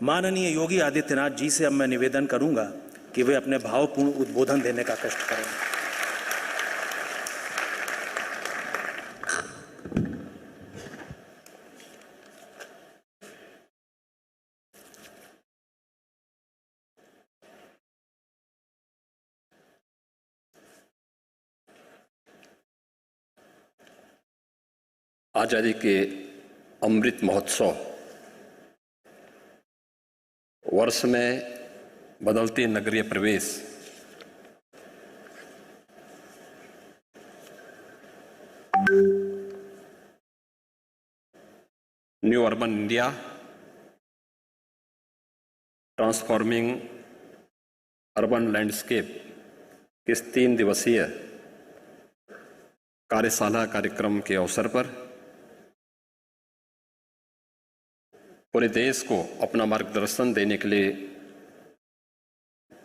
माननीय योगी आदित्यनाथ जी से अब मैं निवेदन करूंगा कि वे अपने भावपूर्ण उद्बोधन देने का कष्ट करें। आजादी के अमृत महोत्सव वर्ष में बदलती नगरीय प्रवेश new urban India transforming urban landscape इस 3 दिवसीय कार्यशाला कार्यक्रम के अवसर पर पूरे देश को अपना मार्गदर्शन देने के लिए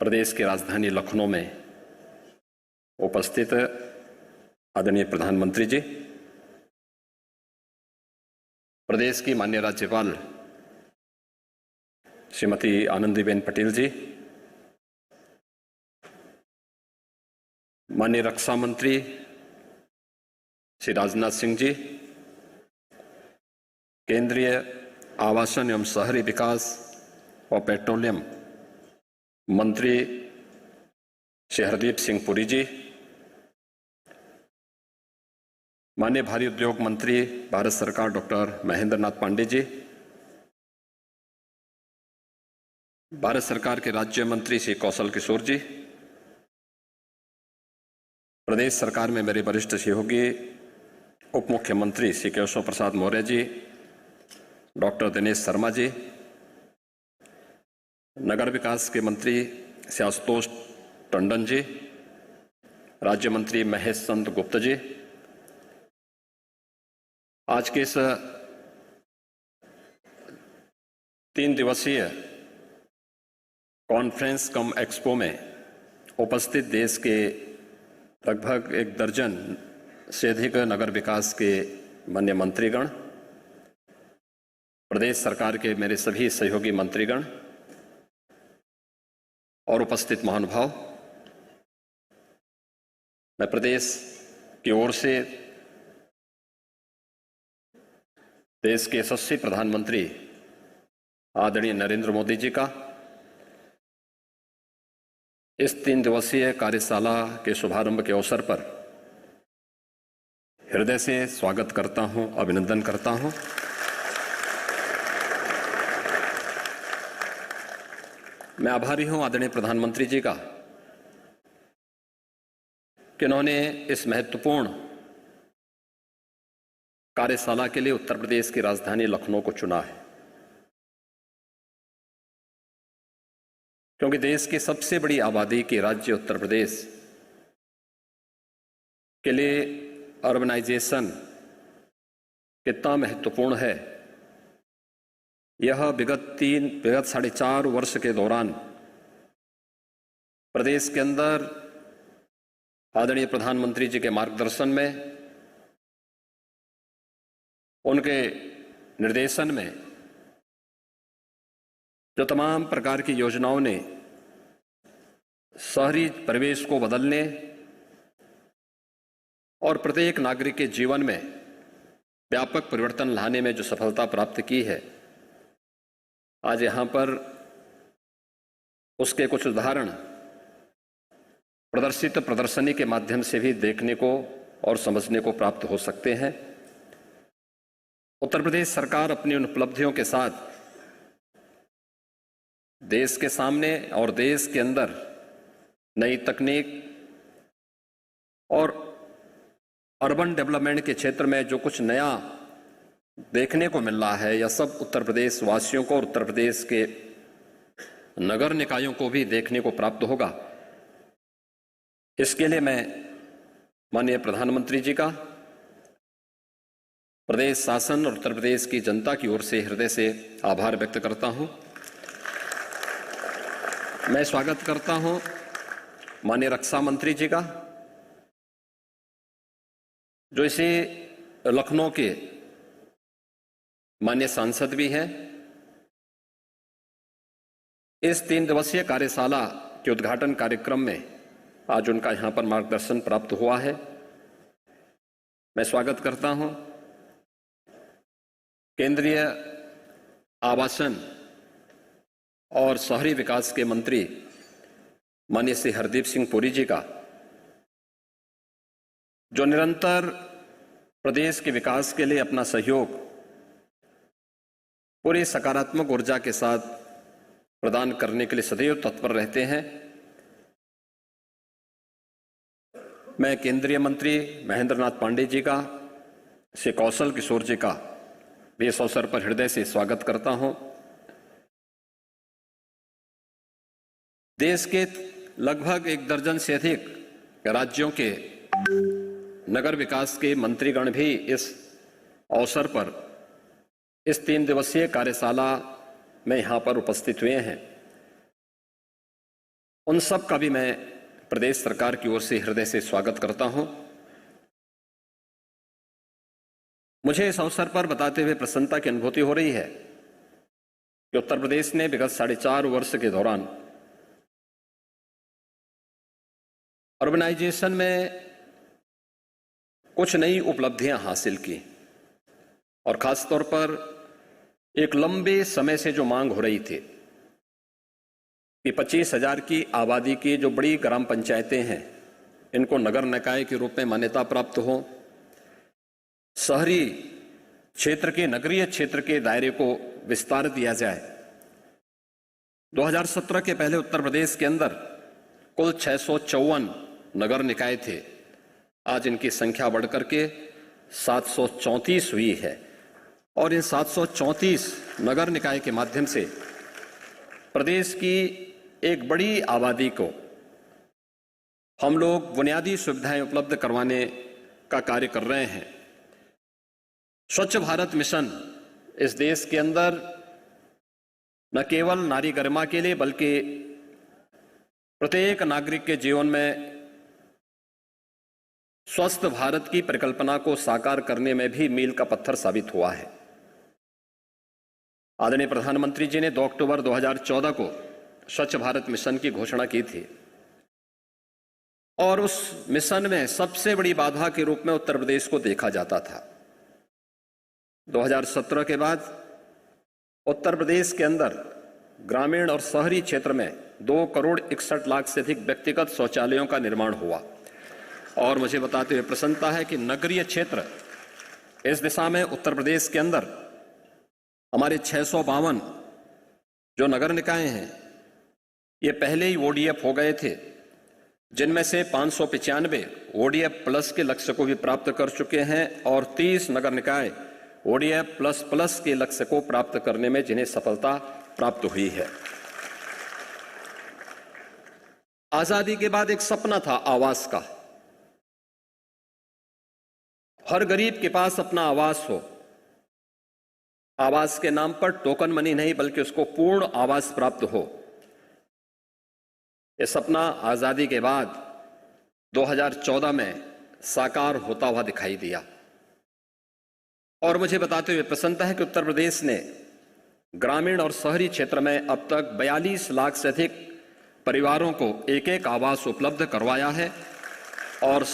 प्रदेश की राजधानी लखनऊ में उपस्थित आदरणीय प्रधानमंत्री जी, प्रदेश की माननीय राज्यपाल श्रीमती आनंदीबेन पटेल जी, माननीय रक्षा मंत्री श्री राजनाथ सिंह जी, केंद्रीय आवासन एवं शहरी विकास और पेट्रोलियम मंत्री श्री हरदीप सिंह पुरी जी, माननीय भारी उद्योग मंत्री भारत सरकार डॉक्टर महेंद्र नाथ पांडे जी, भारत सरकार के राज्य मंत्री श्री कौशल किशोर जी, प्रदेश सरकार में मेरे वरिष्ठ सहयोगी उप मुख्यमंत्री श्री केशव प्रसाद मौर्य जी, डॉक्टर दिनेश शर्मा जी, नगर विकास के मंत्री श्री आशुतोष टंडन जी, राज्य मंत्री महेश चंद्र गुप्त जी, आज के इस 3 दिवसीय कॉन्फ्रेंस कम एक्सपो में उपस्थित देश के लगभग 1 दर्जन से अधिक नगर विकास के माननीय मंत्रीगण, प्रदेश सरकार के मेरे सभी सहयोगी मंत्रीगण और उपस्थित महानुभाव, मैं प्रदेश की ओर से देश के यशस्वी प्रधानमंत्री आदरणीय नरेंद्र मोदी जी का इस 3 दिवसीय कार्यशाला के शुभारंभ के अवसर पर हृदय से स्वागत करता हूं, अभिनंदन करता हूं। मैं आभारी हूं आदरणीय प्रधानमंत्री जी का कि उन्होंने इस महत्वपूर्ण कार्यशाला के लिए उत्तर प्रदेश की राजधानी लखनऊ को चुना है, क्योंकि देश की सबसे बड़ी आबादी के राज्य उत्तर प्रदेश के लिए अर्बनाइजेशन कितना महत्वपूर्ण है, यह विगत 4.5 वर्ष के दौरान प्रदेश के अंदर आदरणीय प्रधानमंत्री जी के मार्गदर्शन में, उनके निर्देशन में जो तमाम प्रकार की योजनाओं ने शहरी परिवेश को बदलने और प्रत्येक नागरिक के जीवन में व्यापक परिवर्तन लाने में जो सफलता प्राप्त की है, आज यहाँ पर उसके कुछ उदाहरण प्रदर्शित प्रदर्शनी के माध्यम से भी देखने को और समझने को प्राप्त हो सकते हैं। उत्तर प्रदेश सरकार अपनी उन उपलब्धियों के साथ देश के सामने और देश के अंदर नई तकनीक और अर्बन डेवलपमेंट के क्षेत्र में जो कुछ नया देखने को मिल रहा है, यह सब उत्तर प्रदेश वासियों को और उत्तर प्रदेश के नगर निकायों को भी देखने को प्राप्त होगा। इसके लिए मैं माननीय प्रधानमंत्री जी का, प्रदेश शासन और उत्तर प्रदेश की जनता की ओर से हृदय से आभार व्यक्त करता हूं। मैं स्वागत करता हूं माननीय रक्षा मंत्री जी का, जो इसी लखनऊ के माननीय सांसद भी हैं इस 3 दिवसीय कार्यशाला के उद्घाटन कार्यक्रम में आज उनका यहां पर मार्गदर्शन प्राप्त हुआ है। मैं स्वागत करता हूं केंद्रीय आवासन और शहरी विकास के मंत्री माननीय श्री हरदीप सिंह पुरी जी का, जो निरंतर प्रदेश के विकास के लिए अपना सहयोग पूरी सकारात्मक ऊर्जा के साथ प्रदान करने के लिए सदैव तत्पर रहते हैं। मैं केंद्रीय मंत्री महेंद्र नाथ पांडे जी का, श्री कौशल किशोर जी का भी इस अवसर पर हृदय से स्वागत करता हूं। देश के लगभग 1 दर्जन से अधिक राज्यों के नगर विकास के मंत्रीगण भी इस अवसर पर इस 3 दिवसीय कार्यशाला में यहां पर उपस्थित हुए हैं। उन सब का भी मैं प्रदेश सरकार की ओर से हृदय से स्वागत करता हूं। मुझे इस अवसर पर बताते हुए प्रसन्नता की अनुभूति हो रही है कि उत्तर प्रदेश ने विगत 4.5 वर्ष के दौरान अर्बनाइजेशन में कुछ नई उपलब्धियां हासिल की और खासतौर पर एक लंबे समय से जो मांग हो रही थी कि 25,000 की आबादी की जो बड़ी ग्राम पंचायतें हैं, इनको नगर निकाय के रूप में मान्यता प्राप्त हो, शहरी क्षेत्र के, नगरीय क्षेत्र के दायरे को विस्तार दिया जाए। 2017 के पहले उत्तर प्रदेश के अंदर कुल 654 नगर निकाय थे। आज इनकी संख्या बढ़कर के 734 हुई है और इन 734 नगर निकाय के माध्यम से प्रदेश की एक बड़ी आबादी को हम लोग बुनियादी सुविधाएं उपलब्ध करवाने का कार्य कर रहे हैं। स्वच्छ भारत मिशन इस देश के अंदर न केवल नारी गरिमा के लिए बल्कि प्रत्येक नागरिक के जीवन में स्वस्थ भारत की परिकल्पना को साकार करने में भी मील का पत्थर साबित हुआ है। आदरणीय प्रधानमंत्री जी ने 2 अक्टूबर 2014 को स्वच्छ भारत मिशन की घोषणा की थी और उस मिशन में सबसे बड़ी बाधा के रूप में उत्तर प्रदेश को देखा जाता था। 2017 के बाद उत्तर प्रदेश के अंदर ग्रामीण और शहरी क्षेत्र में 2,61,00,000 से अधिक व्यक्तिगत शौचालयों का निर्माण हुआ और मुझे बताते हुए प्रसन्नता है कि नगरीय क्षेत्र इस दिशा में उत्तर प्रदेश के अंदर हमारे 652 जो नगर निकाय हैं, ये पहले ही ODF हो गए थे, जिनमें से 595 ODF प्लस के लक्ष्य को भी प्राप्त कर चुके हैं और 30 नगर निकाय ODF प्लस प्लस के लक्ष्य को प्राप्त करने में जिन्हें सफलता प्राप्त हुई है। आजादी के बाद एक सपना था आवास का, हर गरीब के पास अपना आवास हो, आवास के नाम पर टोकन मनी नहीं बल्कि उसको पूर्ण आवास प्राप्त हो। यह सपना आजादी के बाद 2014 में साकार होता हुआ दिखाई दिया और मुझे बताते हुए प्रसन्नता है कि उत्तर प्रदेश ने ग्रामीण और शहरी क्षेत्र में अब तक 42 लाख से अधिक परिवारों को एक आवास उपलब्ध करवाया है और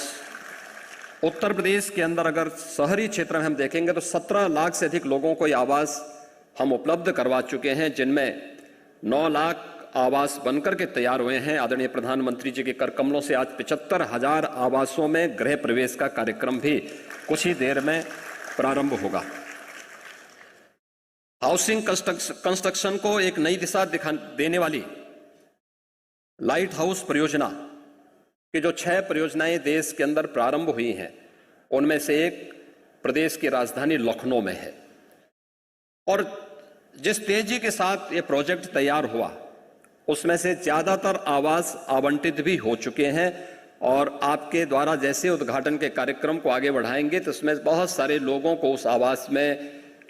उत्तर प्रदेश के अंदर अगर शहरी क्षेत्र में हम देखेंगे तो 17 लाख से अधिक लोगों को ये आवास हम उपलब्ध करवा चुके हैं, जिनमें 9 लाख आवास बनकर के तैयार हुए हैं। आदरणीय प्रधानमंत्री जी के कर कमलों से आज 75,000 आवासों में गृह प्रवेश का कार्यक्रम भी कुछ ही देर में प्रारंभ होगा। हाउसिंग कंस्ट्रक्शन को एक नई दिशा देने वाली लाइट हाउस परियोजना कि जो 6 परियोजनाएं देश के अंदर प्रारंभ हुई हैं, उनमें से एक प्रदेश की राजधानी लखनऊ में है और जिस तेजी के साथ ये प्रोजेक्ट तैयार हुआ उसमें से ज्यादातर आवास आवंटित भी हो चुके हैं और आपके द्वारा जैसे उद्घाटन के कार्यक्रम को आगे बढ़ाएंगे तो उसमें बहुत सारे लोगों को उस आवास में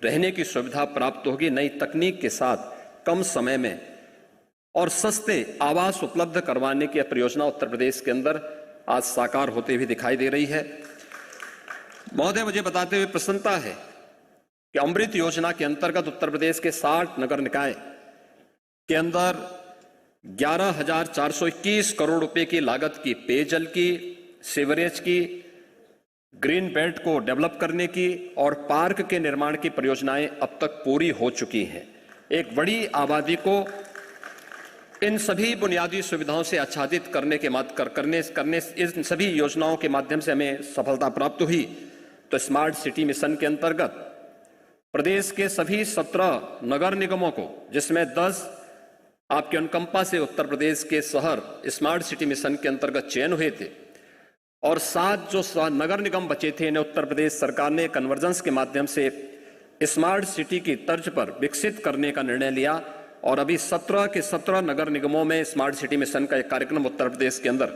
रहने की सुविधा प्राप्त होगी। नई तकनीक के साथ कम समय में और सस्ते आवास उपलब्ध करवाने की परियोजना उत्तर प्रदेश के अंदर आज साकार होते हुए दिखाई दे रही है। महोदय, मुझे बताते हुए प्रसन्नता है कि अमृत योजना के अंतर्गत उत्तर प्रदेश के 60 नगर निकाय के अंदर 11,421 करोड़ रुपए की लागत की पेयजल की, सीवरेज की, ग्रीन बेल्ट को डेवलप करने की और पार्क के निर्माण की परियोजनाएं अब तक पूरी हो चुकी हैं। एक बड़ी आबादी को इन सभी बुनियादी सुविधाओं से आच्छादित करने इन सभी योजनाओं के माध्यम से हमें सफलता प्राप्त हुई। तो स्मार्ट सिटी मिशन के अंतर्गत प्रदेश के सभी 17 नगर निगमों को, जिसमें 10 आपके अनुकंपा से उत्तर प्रदेश के शहर स्मार्ट सिटी मिशन के अंतर्गत चयन हुए थे, और 7 जो नगर निगम बचे थे इन्हें उत्तर प्रदेश सरकार ने कन्वर्जेंस के माध्यम से स्मार्ट सिटी की तर्ज पर विकसित करने का निर्णय लिया। और अभी 17 के 17 नगर निगमों में स्मार्ट सिटी मिशन का एक कार्यक्रम उत्तर प्रदेश के अंदर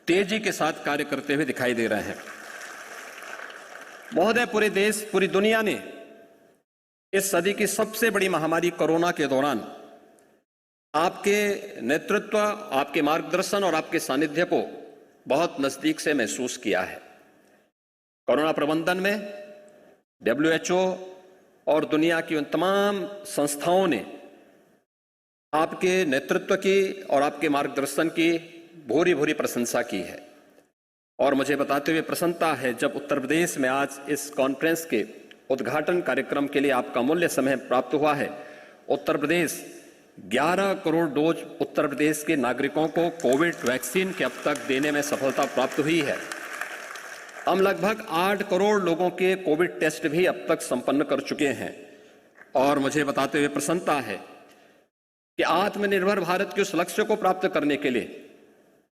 तेजी के साथ कार्य करते हुए दिखाई दे रहे हैं। महोदय, पूरे देश, पूरी दुनिया ने इस सदी की सबसे बड़ी महामारी कोरोना के दौरान आपके नेतृत्व, आपके मार्गदर्शन और आपके सानिध्य को बहुत नजदीक से महसूस किया है। कोरोना प्रबंधन में WHO और दुनिया की उन तमाम संस्थाओं ने आपके नेतृत्व की और आपके मार्गदर्शन की भूरी भूरी प्रशंसा की है। और मुझे बताते हुए प्रसन्नता है जब उत्तर प्रदेश में आज इस कॉन्फ्रेंस के उद्घाटन कार्यक्रम के लिए आपका अमूल्य समय प्राप्त हुआ है। उत्तर प्रदेश 11 करोड़ डोज उत्तर प्रदेश के नागरिकों को कोविड वैक्सीन के अब तक देने में सफलता प्राप्त हुई है। हम लगभग 8 करोड़ लोगों के कोविड टेस्ट भी अब तक संपन्न कर चुके हैं। और मुझे बताते हुए प्रसन्नता है कि आत्मनिर्भर भारत के उस लक्ष्य को प्राप्त करने के लिए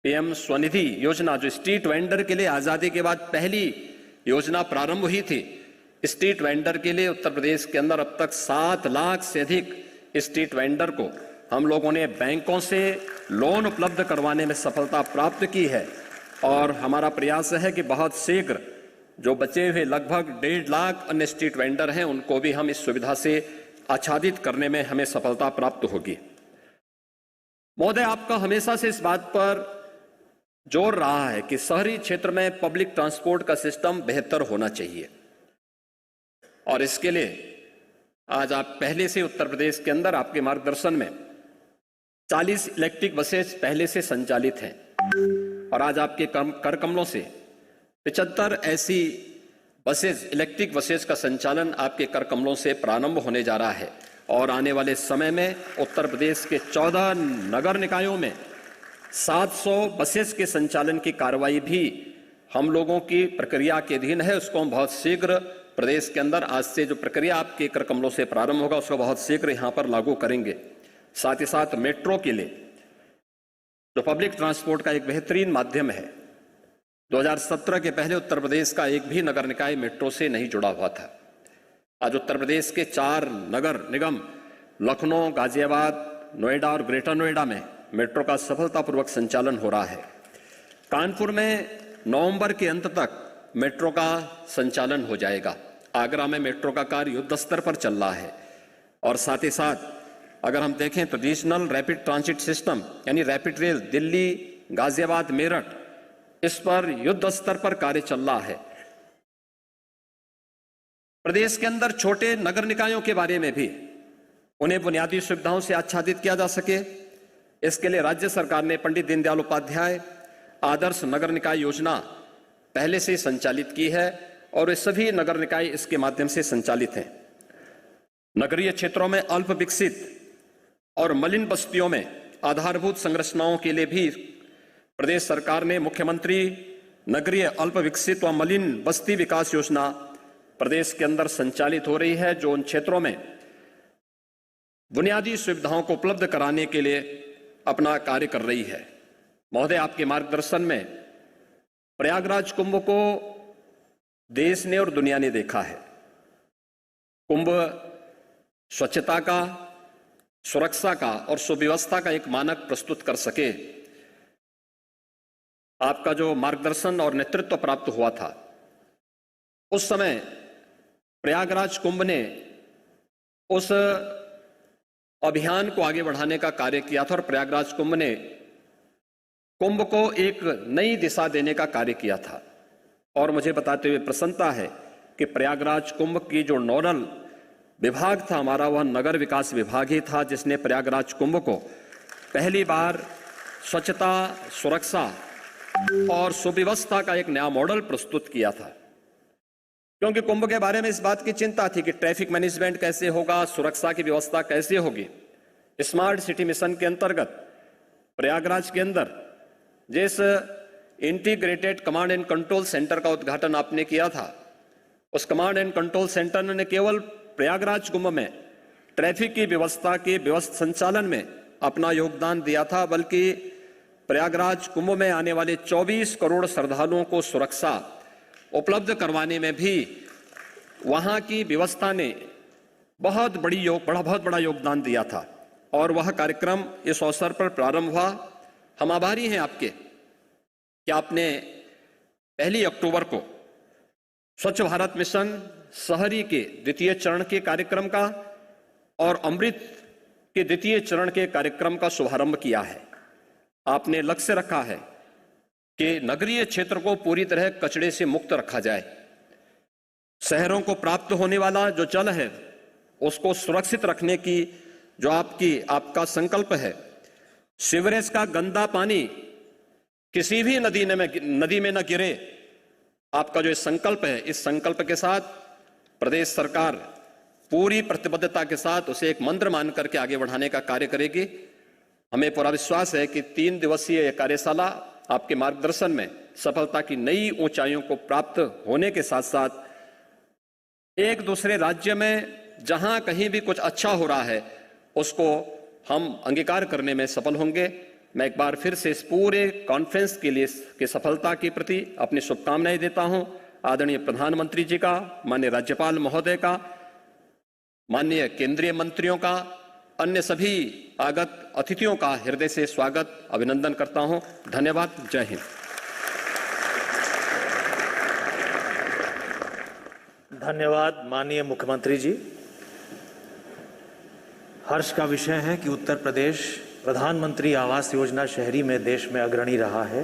PM स्वनिधि योजना, जो स्ट्रीट वेंडर के लिए आजादी के बाद पहली योजना प्रारंभ हुई थी, स्ट्रीट वेंडर के लिए उत्तर प्रदेश के अंदर अब तक 7 लाख से अधिक स्ट्रीट वेंडर को हम लोगों ने बैंकों से लोन उपलब्ध करवाने में सफलता प्राप्त की है। और हमारा प्रयास है कि बहुत शीघ्र जो बचे हुए लगभग 1.5 लाख अन्य स्ट्रीट वेंडर हैं उनको भी हम इस सुविधा से आच्छादित करने में हमें सफलता प्राप्त होगी। महोदय, आपका हमेशा से इस बात पर जोर रहा है कि शहरी क्षेत्र में पब्लिक ट्रांसपोर्ट का सिस्टम बेहतर होना चाहिए, और इसके लिए आज आप पहले से उत्तर प्रदेश के अंदर आपके मार्गदर्शन में 40 इलेक्ट्रिक बसेस पहले से संचालित हैं, और आज आपके कर कमलों से 75 ऐसी बसेस, इलेक्ट्रिक बसेस का संचालन आपके कर कमलों से प्रारंभ होने जा रहा है। और आने वाले समय में उत्तर प्रदेश के 14 नगर निकायों में 700 बसेस के संचालन की कार्रवाई भी हम लोगों की प्रक्रिया के अधीन है। उसको हम बहुत शीघ्र प्रदेश के अंदर, आज से जो प्रक्रिया आपके कर कमलों से प्रारंभ होगा उसको बहुत शीघ्र यहाँ पर लागू करेंगे। साथ ही साथ मेट्रो के लिए, जो पब्लिक ट्रांसपोर्ट का एक बेहतरीन माध्यम है, 2017 के पहले उत्तर प्रदेश का एक भी नगर निकाय मेट्रो से नहीं जुड़ा हुआ था। आज उत्तर प्रदेश के 4 नगर निगम लखनऊ, गाजियाबाद, नोएडा और ग्रेटर नोएडा में मेट्रो का सफलतापूर्वक संचालन हो रहा है। कानपुर में नवंबर के अंत तक मेट्रो का संचालन हो जाएगा। आगरा में मेट्रो का कार्य युद्ध स्तर पर चल रहा है। और साथ ही साथ अगर हम देखें तो रीजनल रैपिड ट्रांजिट सिस्टम यानी रैपिड रेल दिल्ली, गाजियाबाद, मेरठ, इस पर युद्ध स्तर पर कार्य चल रहा है। प्रदेश के अंदर छोटे नगर निकायों के बारे में भी उन्हें बुनियादी सुविधाओं से आच्छादित किया जा सके, इसके लिए राज्य सरकार ने पंडित दीनदयाल उपाध्याय आदर्श नगर निकाय योजना पहले से संचालित की है, और ये सभी नगर निकाय इसके माध्यम से संचालित हैं। नगरीय क्षेत्रों में अल्प विकसित और मलिन बस्तियों में आधारभूत संरचनाओं के लिए भी प्रदेश सरकार ने मुख्यमंत्री नगरीय अल्प विकसित व मलिन बस्ती विकास योजना प्रदेश के अंदर संचालित हो रही है, जो उन क्षेत्रों में बुनियादी सुविधाओं को उपलब्ध कराने के लिए अपना कार्य कर रही है। महोदय, आपके मार्गदर्शन में प्रयागराज कुंभ को देश ने और दुनिया ने देखा है। कुंभ स्वच्छता का, सुरक्षा का और सुव्यवस्था का एक मानक प्रस्तुत कर सके। आपका जो मार्गदर्शन और नेतृत्व प्राप्त हुआ था, उस समय प्रयागराज कुंभ ने उस अभियान को आगे बढ़ाने का कार्य किया था, और प्रयागराज कुंभ ने कुंभ को एक नई दिशा देने का कार्य किया था। और मुझे बताते हुए प्रसन्नता है कि प्रयागराज कुंभ की जो नोडल विभाग था हमारा, वह नगर विकास विभाग ही था, जिसने प्रयागराज कुंभ को पहली बार स्वच्छता, सुरक्षा और सुव्यवस्था का एक नया मॉडल प्रस्तुत किया था। क्योंकि कुंभ के बारे में इस बात की चिंता थी कि ट्रैफिक मैनेजमेंट कैसे होगा, सुरक्षा की व्यवस्था कैसे होगी। स्मार्ट सिटी मिशन के अंतर्गत प्रयागराज के अंदर जिस integrated command and control centre का उद्घाटन आपने किया था, उस कमांड एंड कंट्रोल सेंटर ने केवल प्रयागराज कुंभ में ट्रैफिक की व्यवस्था के व्यवस्थित संचालन में अपना योगदान दिया था, बल्कि प्रयागराज कुंभ में आने वाले 24 करोड़ श्रद्धालुओं को सुरक्षा उपलब्ध करवाने में भी वहां की व्यवस्था ने बहुत बड़ा योगदान दिया था। और वह कार्यक्रम इस अवसर पर प्रारंभ हुआ। हम आभारी हैं आपके कि आपने 1 अक्टूबर को स्वच्छ भारत मिशन शहरी के द्वितीय चरण के कार्यक्रम का और अमृत के द्वितीय चरण के कार्यक्रम का शुभारंभ किया है। आपने लक्ष्य रखा है कि नगरीय क्षेत्र को पूरी तरह कचरे से मुक्त रखा जाए। शहरों को प्राप्त होने वाला जो जल है उसको सुरक्षित रखने की जो आपका संकल्प है। सीवरेज का गंदा पानी किसी भी नदी में न गिरे, आपका जो संकल्प है, इस संकल्प के साथ प्रदेश सरकार पूरी प्रतिबद्धता के साथ उसे एक मंत्र मान करके आगे बढ़ाने का कार्य करेगी। हमें पूरा विश्वास है कि 3 दिवसीय यह कार्यशाला आपके मार्गदर्शन में सफलता की नई ऊंचाइयों को प्राप्त होने के साथ साथ एक दूसरे राज्य में जहां कहीं भी कुछ अच्छा हो रहा है उसको हम अंगीकार करने में सफल होंगे। मैं एक बार फिर से इस पूरे कॉन्फ्रेंस के लिए की सफलता के प्रति अपनी शुभकामनाएं देता हूं। आदरणीय प्रधानमंत्री जी का, माननीय राज्यपाल महोदय का, माननीय केंद्रीय मंत्रियों का, अन्य सभी आगत अतिथियों का हृदय से स्वागत अभिनंदन करता हूं। धन्यवाद। जय हिंद। धन्यवाद माननीय मुख्यमंत्री जी। हर्ष का विषय है कि उत्तर प्रदेश प्रधानमंत्री आवास योजना शहरी में देश में अग्रणी रहा है।